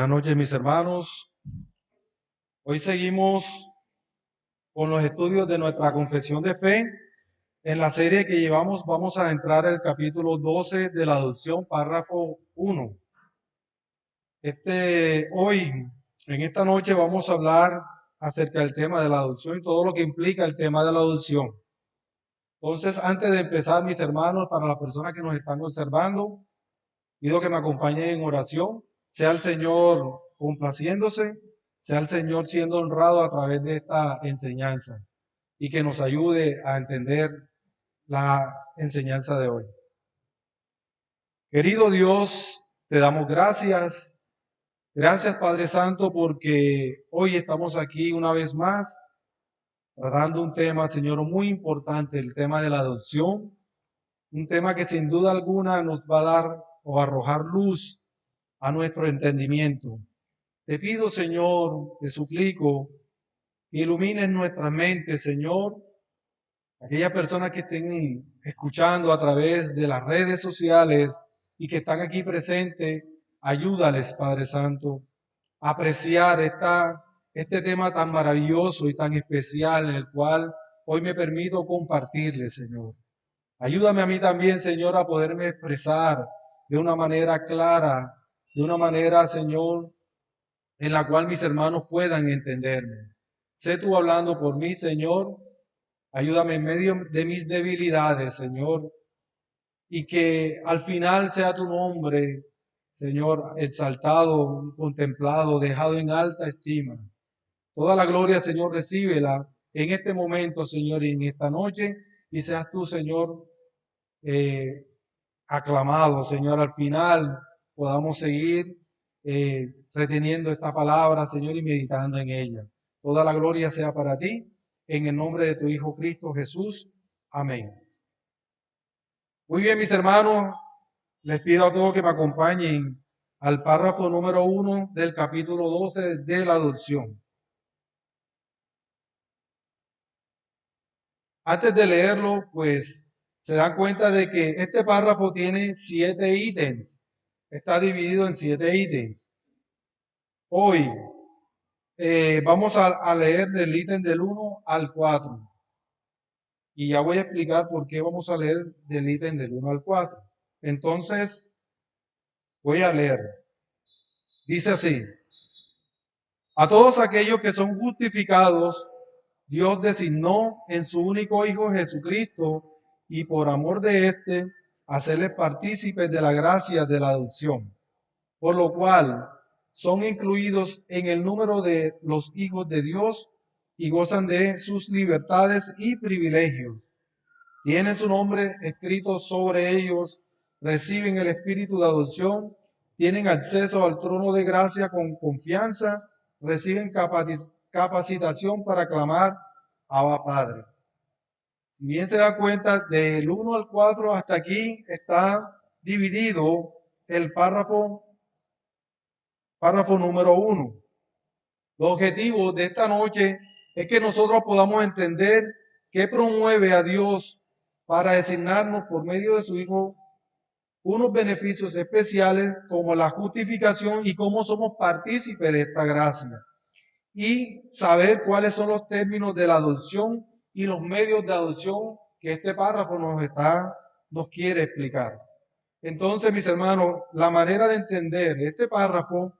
Buenas noches, mis hermanos. Hoy seguimos con los estudios de nuestra confesión de fe. En la serie que llevamos vamos a entrar al capítulo 12 de la adopción, párrafo 1. Hoy, en esta noche, vamos a hablar acerca del tema de la adopción y todo lo que implica el tema de la adopción. Entonces, antes de empezar, mis hermanos, para las personas que nos están observando, pido que me acompañen en oración. Sea el Señor complaciéndose, sea el Señor siendo honrado a través de esta enseñanza y que nos ayude a entender la enseñanza de hoy. Querido Dios, te damos gracias. Gracias, Padre Santo, porque hoy estamos aquí una vez más tratando un tema, Señor, muy importante, el tema de la adopción. Un tema que sin duda alguna nos va a dar o arrojar luz a nuestro entendimiento. Te pido, Señor, te suplico, que ilumines nuestra mente, Señor. Aquellas personas que estén escuchando a través de las redes sociales y que están aquí presentes, ayúdales, Padre Santo, a apreciar este tema tan maravilloso y tan especial en el cual hoy me permito compartirles, Señor. Ayúdame a mí también, Señor, a poderme expresar de una manera clara, de una manera, Señor, en la cual mis hermanos puedan entenderme. Sé tú hablando por mí, Señor. Ayúdame en medio de mis debilidades, Señor, y que al final sea tu nombre, Señor, exaltado, contemplado, dejado en alta estima. Toda la gloria, Señor, recíbela en este momento, Señor, y en esta noche, y seas tú, Señor, aclamado, Señor, al final podamos seguir reteniendo esta palabra, Señor, y meditando en ella. Toda la gloria sea para ti, en el nombre de tu Hijo Cristo Jesús. Amén. Muy bien, mis hermanos, les pido a todos que me acompañen al párrafo número 1 del capítulo 12 de la adopción. Antes de leerlo, pues se dan cuenta de que este párrafo tiene 7 ítems. Está dividido en 7 ítems. Hoy vamos a leer del ítem del 1 al 4. Y ya voy a explicar por qué vamos a leer del ítem del 1 al 4. Entonces, voy a leer. Dice así: a todos aquellos que son justificados, Dios designó en su único Hijo Jesucristo, y por amor de éste, hacerles partícipes de la gracia de la adopción, por lo cual son incluidos en el número de los hijos de Dios y gozan de sus libertades y privilegios. Tienen su nombre escrito sobre ellos, reciben el espíritu de adopción, tienen acceso al trono de gracia con confianza, reciben capacitación para clamar Abba Padre. Si bien se da cuenta, del 1 al 4 hasta aquí está dividido el párrafo número 1. Los objetivos de esta noche es que nosotros podamos entender qué promueve a Dios para designarnos por medio de su Hijo unos beneficios especiales como la justificación y cómo somos partícipes de esta gracia. Y saber cuáles son los términos de la adopción y los medios de adopción que este párrafo nos quiere explicar. Entonces, mis hermanos, la manera de entender este párrafo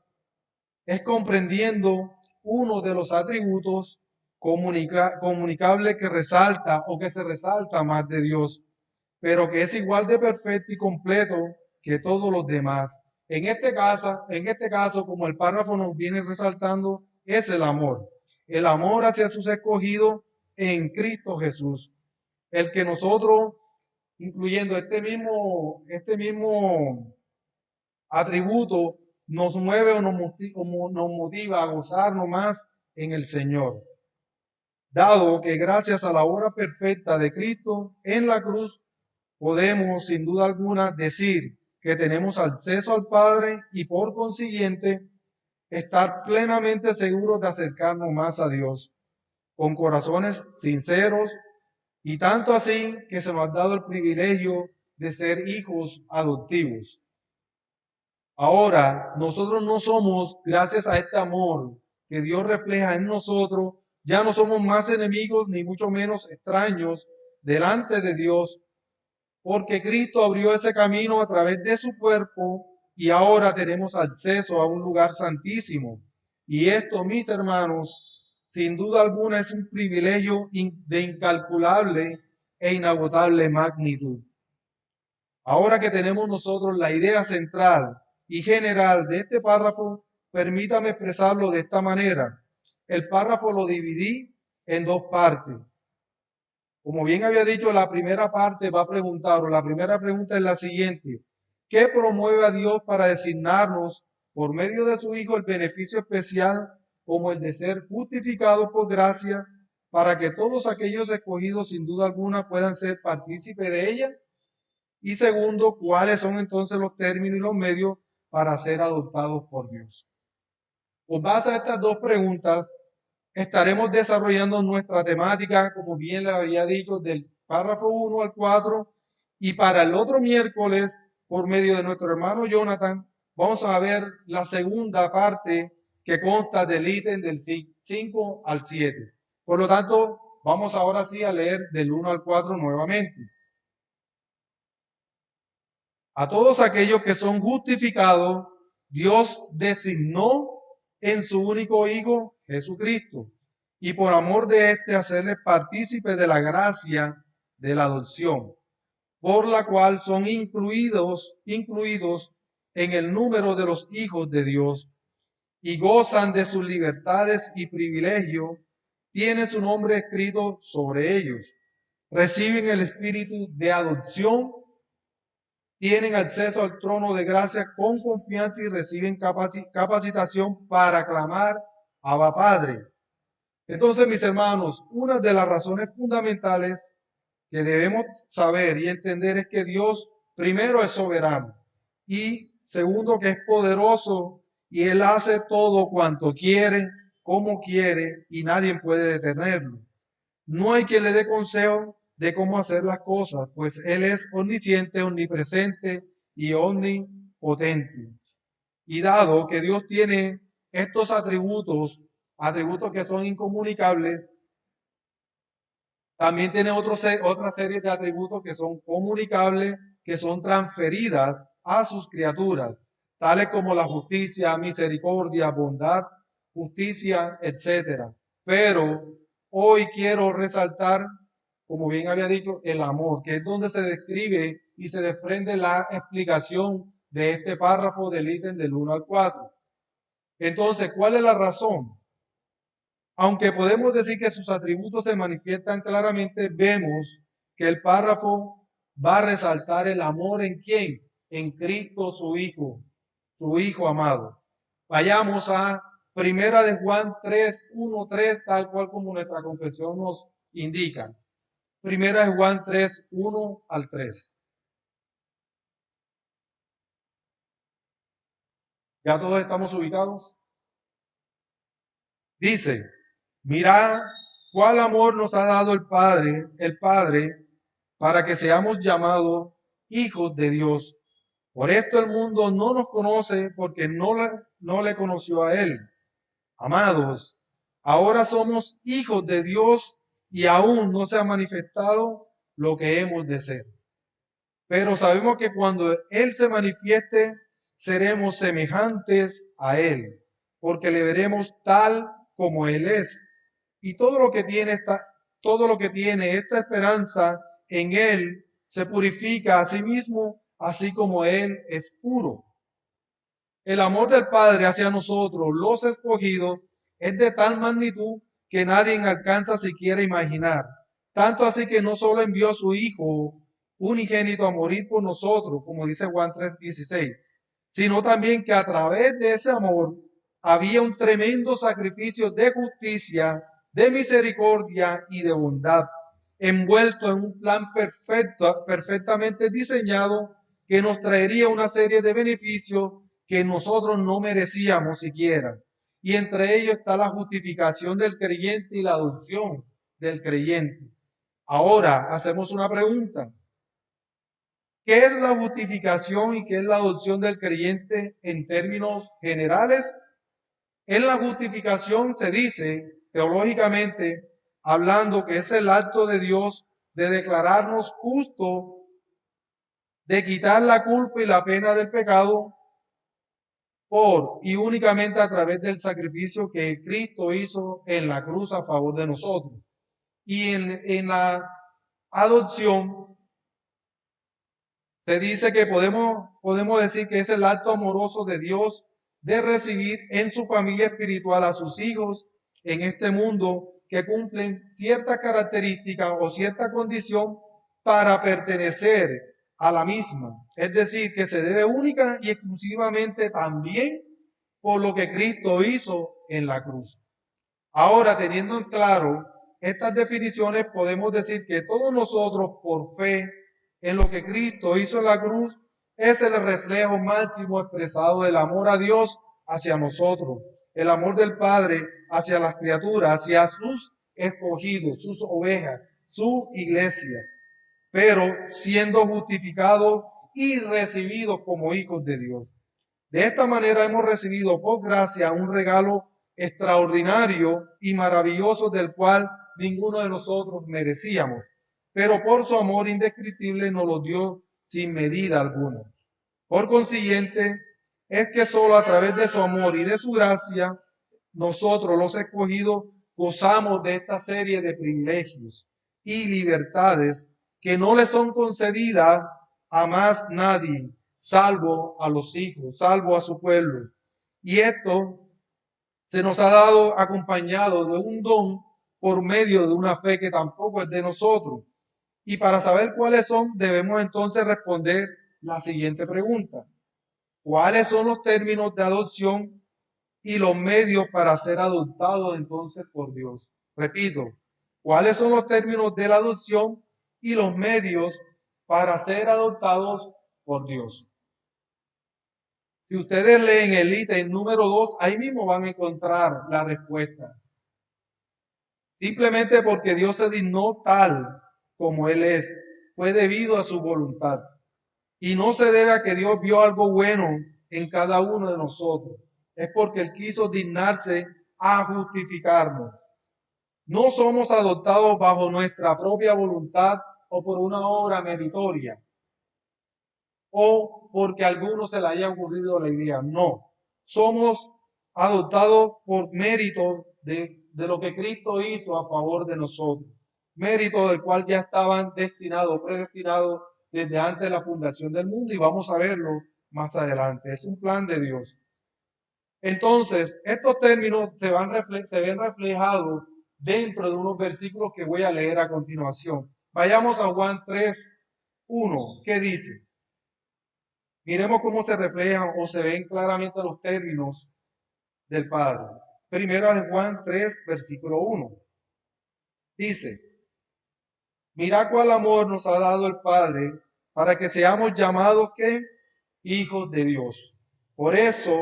es comprendiendo uno de los atributos comunicables que resalta o que se resalta más de Dios, pero que es igual de perfecto y completo que todos los demás. En este caso, como el párrafo nos viene resaltando, es el amor. El amor hacia sus escogidos en Cristo Jesús. El que nosotros, incluyendo este mismo atributo, nos mueve o nos motiva a gozarnos más en el Señor. Dado que gracias a la obra perfecta de Cristo en la cruz, podemos sin duda alguna decir que tenemos acceso al Padre y por consiguiente estar plenamente seguros de acercarnos más a Dios con corazones sinceros, y tanto así que se nos ha dado el privilegio de ser hijos adoptivos. Ahora, nosotros no somos, gracias a este amor que Dios refleja en nosotros, ya no somos más enemigos ni mucho menos extraños delante de Dios, porque Cristo abrió ese camino a través de su cuerpo y ahora tenemos acceso a un lugar santísimo. Y esto, mis hermanos, sin duda alguna es un privilegio de incalculable e inagotable magnitud. Ahora que tenemos nosotros la idea central y general de este párrafo, permítame expresarlo de esta manera. El párrafo lo dividí en dos partes. Como bien había dicho, la primera parte va a preguntar, o la primera pregunta es la siguiente. ¿Qué promueve a Dios para designarnos por medio de su Hijo el beneficio especial como el de ser justificados por gracia para que todos aquellos escogidos sin duda alguna puedan ser partícipes de ella? Y segundo, ¿cuáles son entonces los términos y los medios para ser adoptados por Dios? Con base a estas dos preguntas, estaremos desarrollando nuestra temática, como bien le había dicho, del párrafo 1 al 4. Y para el otro miércoles, por medio de nuestro hermano Jonathan, vamos a ver la segunda parte que consta del ítem del 5 al 7. Por lo tanto, vamos ahora sí a leer del 1 al 4 nuevamente. A todos aquellos que son justificados, Dios designó en su único Hijo, Jesucristo, y por amor de éste hacerles partícipes de la gracia de la adopción, por la cual son incluidos en el número de los hijos de Dios, y gozan de sus libertades y privilegios, tiene su nombre escrito sobre ellos, reciben el espíritu de adopción, tienen acceso al trono de gracia con confianza y reciben capacitación para clamar Abba Padre. Entonces, mis hermanos, una de las razones fundamentales que debemos saber y entender es que Dios primero es soberano y segundo que es poderoso y Él hace todo cuanto quiere, como quiere y nadie puede detenerlo. No hay quien le dé consejo de cómo hacer las cosas, pues Él es omnisciente, omnipresente y omnipotente. Y dado que Dios tiene estos atributos que son incomunicables, también tiene otra serie de atributos que son comunicables, que son transferidas a sus criaturas, tales como la justicia, misericordia, bondad, justicia, etcétera. Pero hoy quiero resaltar, como bien había dicho, el amor, que es donde se describe y se desprende la explicación de este párrafo del ítem del 1 al 4. Entonces, ¿cuál es la razón? Aunque podemos decir que sus atributos se manifiestan claramente, vemos que el párrafo va a resaltar el amor en quién, en Cristo su Hijo amado. Vayamos a Primera de Juan 3, 1, 3, tal cual como nuestra confesión nos indica. Primera de Juan 3, 1 al 3. ¿Ya todos estamos ubicados? Dice, mirad cuál amor nos ha dado el Padre, para que seamos llamados hijos de Dios. Por esto el mundo no nos conoce porque no le conoció a Él. Amados, ahora somos hijos de Dios y aún no se ha manifestado lo que hemos de ser. Pero sabemos que cuando Él se manifieste, seremos semejantes a Él, porque le veremos tal como Él es. Y todo lo que tiene esta esperanza en Él se purifica a sí mismo, así como Él es puro. El amor del Padre hacia nosotros, los escogidos, es de tal magnitud que nadie alcanza siquiera a imaginar. Tanto así que no solo envió a su Hijo unigénito a morir por nosotros, como dice Juan 3:16, sino también que a través de ese amor había un tremendo sacrificio de justicia, de misericordia y de bondad, envuelto en un plan perfectamente diseñado que nos traería una serie de beneficios que nosotros no merecíamos siquiera. Y entre ellos está la justificación del creyente y la adopción del creyente. Ahora hacemos una pregunta. ¿Qué es la justificación y qué es la adopción del creyente en términos generales? En la justificación se dice, teológicamente, hablando, que es el acto de Dios de declararnos justos, de quitar la culpa y la pena del pecado por y únicamente a través del sacrificio que Cristo hizo en la cruz a favor de nosotros. Y en la adopción se dice que podemos decir que es el acto amoroso de Dios de recibir en su familia espiritual a sus hijos en este mundo que cumplen cierta característica o cierta condición para pertenecer a la misma. Es decir, que se debe única y exclusivamente también por lo que Cristo hizo en la cruz. Ahora, teniendo en claro estas definiciones, podemos decir que todos nosotros, por fe en lo que Cristo hizo en la cruz, es el reflejo máximo expresado del amor a Dios hacia nosotros, el amor del Padre hacia las criaturas, hacia sus escogidos, sus ovejas, su iglesia, pero siendo justificados y recibidos como hijos de Dios. De esta manera hemos recibido por gracia un regalo extraordinario y maravilloso del cual ninguno de nosotros merecíamos, pero por su amor indescriptible nos lo dio sin medida alguna. Por consiguiente, es que solo a través de su amor y de su gracia, nosotros los escogidos gozamos de esta serie de privilegios y libertades que no le son concedidas a más nadie, salvo a los hijos, salvo a su pueblo. Y esto se nos ha dado acompañado de un don por medio de una fe que tampoco es de nosotros. Y para saber cuáles son, debemos entonces responder la siguiente pregunta. ¿Cuáles son los términos de adopción y los medios para ser adoptados entonces por Dios? Repito, ¿cuáles son los términos de la adopción y los medios para ser adoptados por Dios? Si ustedes leen el ítem número 2, ahí mismo van a encontrar la respuesta. Simplemente porque Dios se dignó tal como Él es, fue debido a su voluntad. Y no se debe a que Dios vio algo bueno en cada uno de nosotros. Es porque Él quiso dignarse a justificarnos. No somos adoptados bajo nuestra propia voluntad o por una obra meritoria o porque a algunos se le haya ocurrido la idea. No, somos adoptados por mérito de lo que Cristo hizo a favor de nosotros. Mérito del cual ya estaban destinados, predestinados desde antes de la fundación del mundo, y vamos a verlo más adelante. Es un plan de Dios. Entonces, estos términos se ven reflejados dentro de unos versículos que voy a leer a continuación. Vayamos a Juan 3:1. ¿Qué dice? Miremos cómo se reflejan o se ven claramente los términos del Padre. Primero de Juan 3, versículo 1. Dice, mira cuál amor nos ha dado el Padre para que seamos llamados ¿qué? Hijos de Dios. Por esto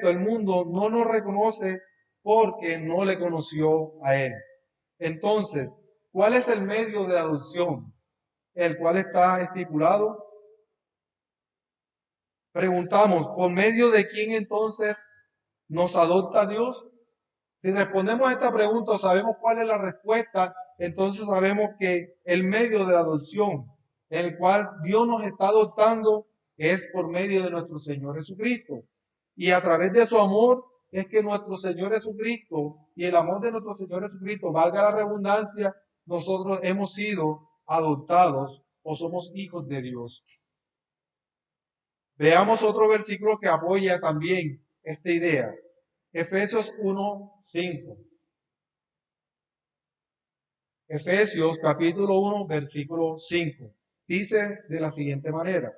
el mundo no nos reconoce porque no le conoció a Él. Entonces, ¿cuál es el medio de adopción? El cual está estipulado. Preguntamos, ¿por medio de quién entonces nos adopta Dios? Si respondemos a esta pregunta o sabemos cuál es la respuesta, entonces sabemos que el medio de adopción en el cual Dios nos está adoptando es por medio de nuestro Señor Jesucristo. Y a través de su amor es que nuestro Señor Jesucristo y el amor de nuestro Señor Jesucristo, valga la redundancia, nosotros hemos sido adoptados o somos hijos de Dios. Veamos otro versículo que apoya también esta idea. Efesios 1:5. Efesios capítulo 1, versículo 5. Dice de la siguiente manera.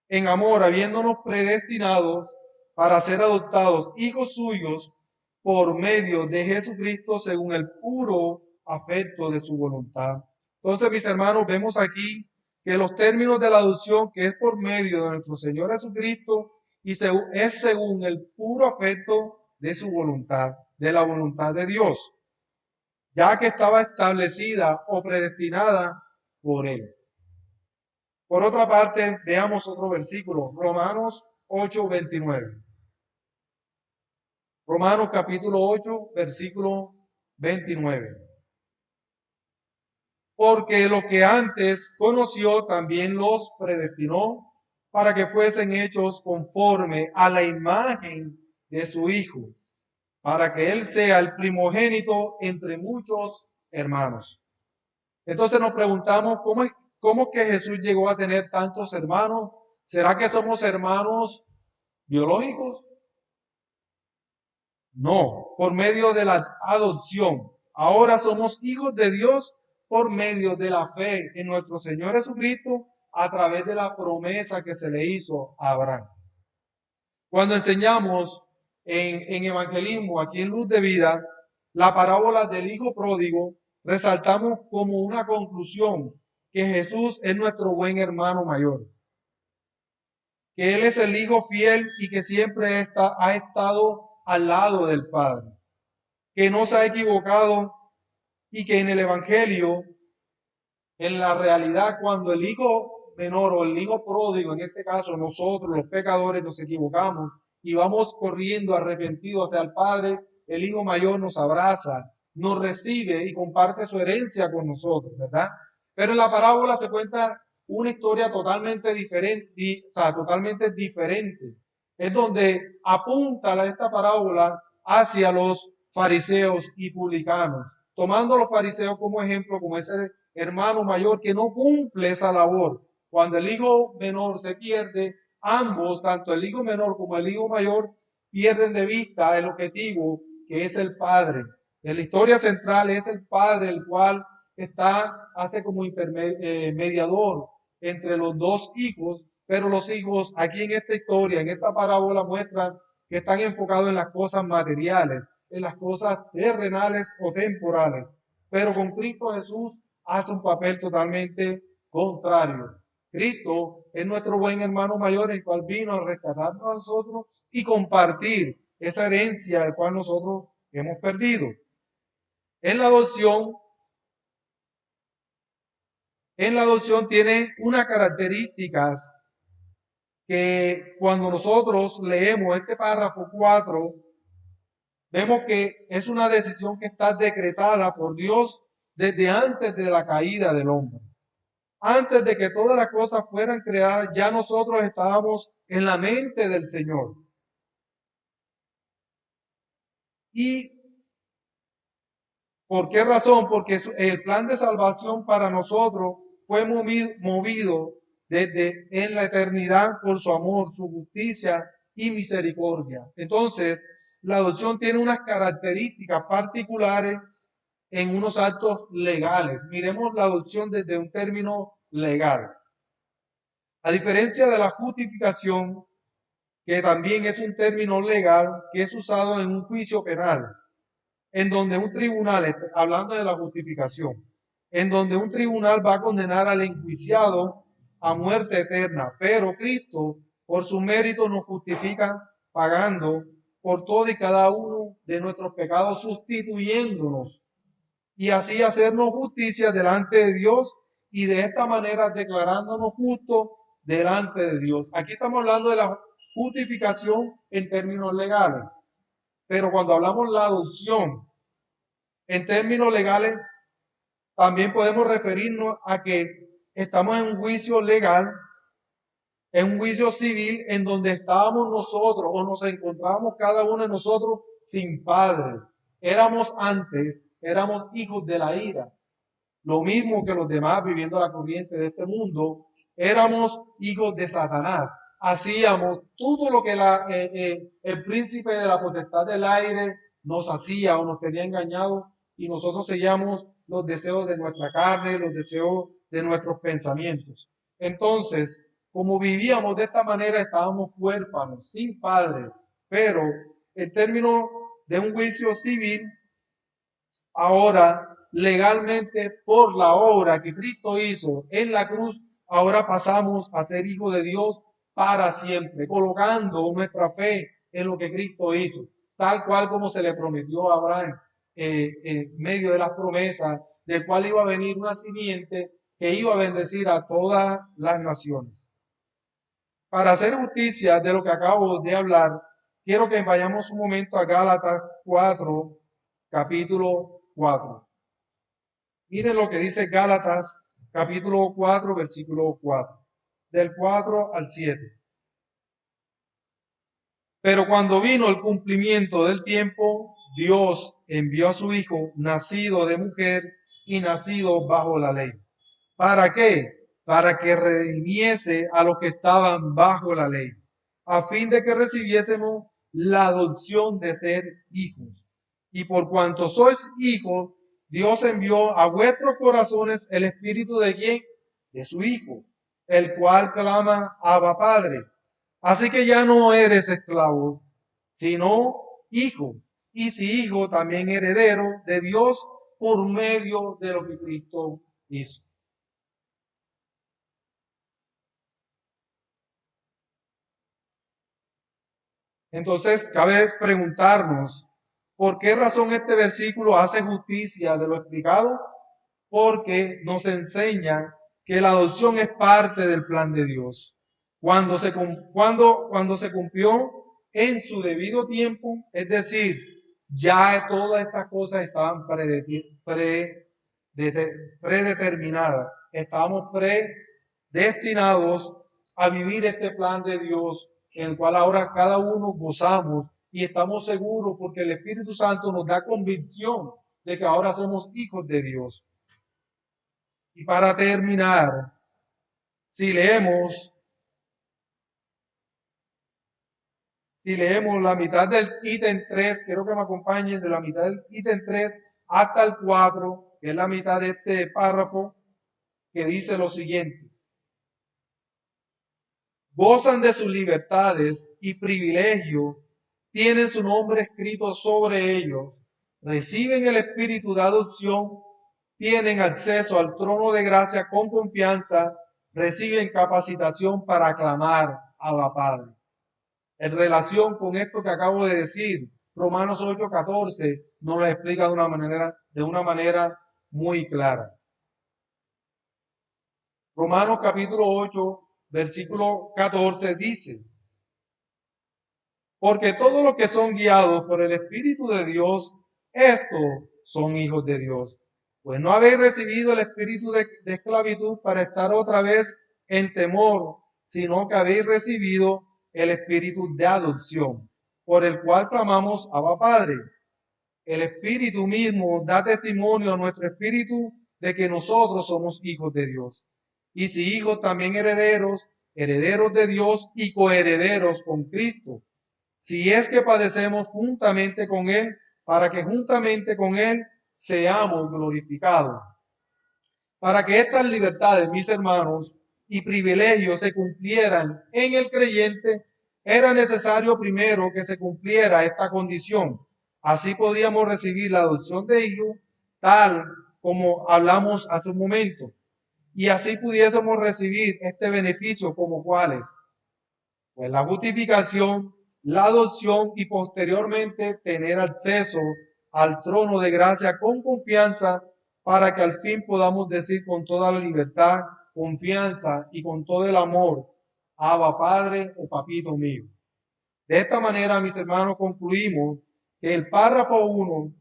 En amor, habiéndonos predestinados para ser adoptados hijos suyos por medio de Jesucristo según el puro afecto de su voluntad. Entonces, mis hermanos, vemos aquí que los términos de la adopción, que es por medio de nuestro Señor Jesucristo, y es según el puro afecto de su voluntad, de la voluntad de Dios, ya que estaba establecida o predestinada por Él. Por otra parte, veamos otro versículo, Romanos 8:29. Romanos capítulo 8, versículo 29. Porque lo que antes conoció también los predestinó para que fuesen hechos conforme a la imagen de su Hijo, para que Él sea el primogénito entre muchos hermanos. Entonces nos preguntamos, ¿cómo que Jesús llegó a tener tantos hermanos? ¿Será que somos hermanos biológicos? No, por medio de la adopción. Ahora somos hijos de Dios por medio de la fe en nuestro Señor Jesucristo a través de la promesa que se le hizo a Abraham. Cuando enseñamos en evangelismo, aquí en Luz de Vida, la parábola del Hijo Pródigo, resaltamos como una conclusión que Jesús es nuestro buen hermano mayor, que Él es el Hijo fiel y que siempre ha estado al lado del Padre, que no se ha equivocado y que en el Evangelio, en la realidad, cuando el hijo menor o el hijo pródigo, en este caso nosotros los pecadores nos equivocamos y vamos corriendo arrepentidos hacia el Padre, el hijo mayor nos abraza, nos recibe y comparte su herencia con nosotros, ¿verdad? Pero en la parábola se cuenta una historia totalmente diferente, totalmente diferente. Es donde apunta esta parábola hacia los fariseos y publicanos, tomando a los fariseos como ejemplo, como ese hermano mayor que no cumple esa labor. Cuando el hijo menor se pierde, ambos, tanto el hijo menor como el hijo mayor, pierden de vista el objetivo que es el Padre. En la historia central es el Padre, el cual hace como mediador entre los dos hijos, pero los hijos aquí en esta historia, en esta parábola, muestran que están enfocados en las cosas materiales, en las cosas terrenales o temporales. Pero con Cristo Jesús hace un papel totalmente contrario. Cristo es nuestro buen hermano mayor, el cual vino a rescatarnos a nosotros y compartir esa herencia de cual nosotros hemos perdido. En la adopción tiene unas características que cuando nosotros leemos este párrafo 4, vemos que es una decisión que está decretada por Dios desde antes de la caída del hombre. Antes de que todas las cosas fueran creadas, ya nosotros estábamos en la mente del Señor. ¿Y por qué razón? Porque el plan de salvación para nosotros fue movido desde en la eternidad por su amor, su justicia y misericordia. Entonces, la adopción tiene unas características particulares en unos actos legales. Miremos la adopción desde un término legal. A diferencia de la justificación, que también es un término legal que es usado en un juicio penal, en donde un tribunal, hablando de la justificación, en donde un tribunal va a condenar al enjuiciado a muerte eterna, pero Cristo, por su mérito, nos justifica pagando por todo y cada uno de nuestros pecados, sustituyéndonos y así hacernos justicia delante de Dios y de esta manera declarándonos justos delante de Dios. Aquí estamos hablando de la justificación en términos legales, pero cuando hablamos de la adopción en términos legales, también podemos referirnos a que estamos en un juicio legal, en un juicio civil en donde estábamos nosotros o nos encontrábamos cada uno de nosotros sin padre. Éramos hijos de la ira. Lo mismo que los demás viviendo la corriente de este mundo, éramos hijos de Satanás. Hacíamos todo lo que el príncipe de la potestad del aire nos hacía o nos tenía engañados y nosotros seguíamos los deseos de nuestra carne, los deseos de nuestros pensamientos. Entonces, como vivíamos de esta manera, estábamos huérfanos, sin padre, pero en términos de un juicio civil, ahora legalmente por la obra que Cristo hizo en la cruz, ahora pasamos a ser hijos de Dios para siempre, colocando nuestra fe en lo que Cristo hizo, tal cual como se le prometió a Abraham en medio de las promesas, del cual iba a venir una simiente que iba a bendecir a todas las naciones. Para hacer justicia de lo que acabo de hablar, quiero que vayamos un momento a Gálatas 4, capítulo 4. Miren lo que dice Gálatas, capítulo 4, versículo 4, del 4 al 7. Pero cuando vino el cumplimiento del tiempo, Dios envió a su Hijo, nacido de mujer y nacido bajo la ley. ¿Para qué? Para que redimiese a los que estaban bajo la ley, a fin de que recibiésemos la adopción de ser hijos. Y por cuanto sois hijos, Dios envió a vuestros corazones el espíritu de ¿quién? De su Hijo, el cual clama, Abba Padre. Así que ya no eres esclavo, sino hijo. Y si hijo, también heredero de Dios por medio de lo que Cristo hizo. Entonces, cabe preguntarnos, ¿por qué razón este versículo hace justicia de lo explicado? Porque nos enseña que la adopción es parte del plan de Dios. Cuando se cumplió en su debido tiempo, es decir, ya todas estas cosas estaban predeterminadas, estábamos predestinados a vivir este plan de Dios, en el cual ahora cada uno gozamos y estamos seguros porque el Espíritu Santo nos da convicción de que ahora somos hijos de Dios. Y para terminar, si leemos la mitad del ítem 3, quiero que me acompañen de la mitad del ítem 3 hasta el 4, que es la mitad de este párrafo, que dice lo siguiente. Gozan de sus libertades y privilegios, tienen su nombre escrito sobre ellos, reciben el espíritu de adopción, tienen acceso al trono de gracia con confianza, reciben capacitación para clamar a la Padre. En relación con esto que acabo de decir, Romanos 8:14 nos lo explica de una manera muy clara. Romanos capítulo 8, versículo 14 dice, porque todos los que son guiados por el Espíritu de Dios, estos son hijos de Dios. Pues no habéis recibido el espíritu de esclavitud para estar otra vez en temor, sino que habéis recibido el espíritu de adopción, por el cual clamamos Abba Padre. El Espíritu mismo da testimonio a nuestro espíritu de que nosotros somos hijos de Dios. Y si hijos, también herederos, herederos de Dios y coherederos con Cristo. Si es que padecemos juntamente con Él, para que juntamente con Él seamos glorificados. Para que estas libertades, mis hermanos, y privilegios se cumplieran en el creyente, era necesario primero que se cumpliera esta condición. Así podríamos recibir la adopción de hijo, tal como hablamos hace un momento. Y así pudiésemos recibir este beneficio como cuáles. Pues la justificación, la adopción y posteriormente tener acceso al trono de gracia con confianza para que al fin podamos decir con toda la libertad, confianza y con todo el amor, Abba Padre o Papito mío. De esta manera, mis hermanos, concluimos que el párrafo 1,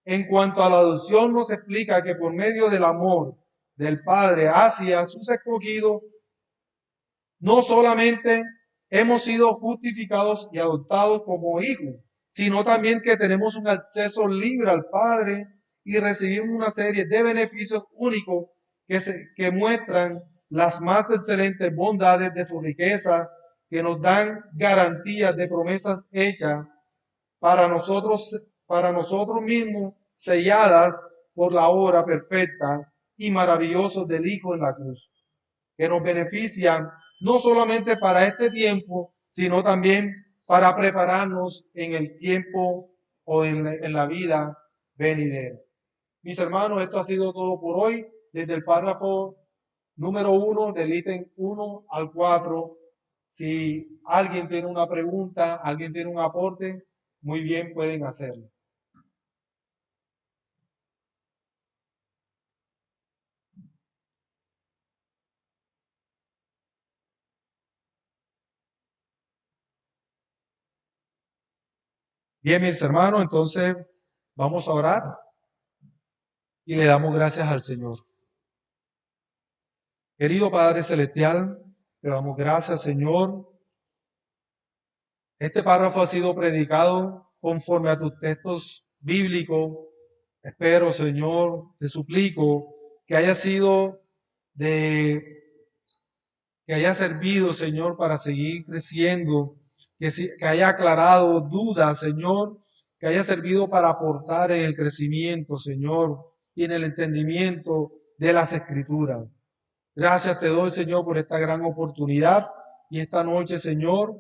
en cuanto a la adopción, nos explica que por medio del amor del Padre hacia sus escogidos, no solamente hemos sido justificados y adoptados como hijos, sino también que tenemos un acceso libre al Padre y recibimos una serie de beneficios únicos que muestran las más excelentes bondades de su riqueza, que nos dan garantías de promesas hechas para nosotros mismos, selladas por la obra perfecta y maravillosa del Hijo en la cruz, que nos benefician no solamente para este tiempo, sino también para prepararnos en el tiempo o en la vida venidera. Mis hermanos, esto ha sido todo por hoy, desde el párrafo número 1 del ítem 1 al 4. Si alguien tiene una pregunta, alguien tiene un aporte, muy bien pueden hacerlo. Bien, mis hermanos, entonces vamos a orar y le damos gracias al Señor. Querido Padre Celestial, te damos gracias, Señor. Este párrafo ha sido predicado conforme a tus textos bíblicos. Espero, Señor, te suplico que haya sido de, que haya servido, Señor, para seguir creciendo, que haya aclarado dudas, Señor, que haya servido para aportar en el crecimiento, Señor, y en el entendimiento de las Escrituras. Gracias te doy, Señor, por esta gran oportunidad y esta noche, Señor,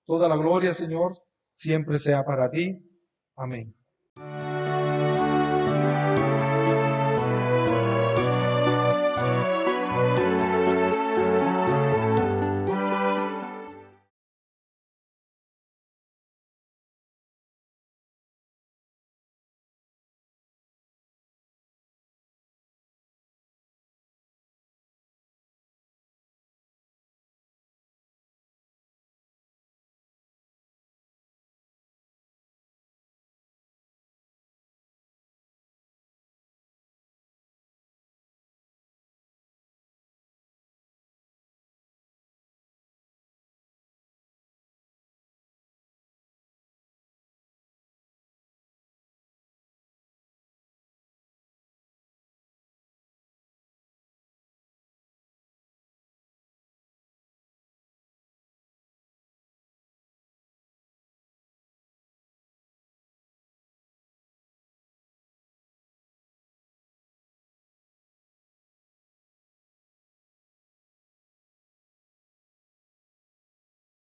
toda la gloria, Señor, siempre sea para ti. Amén.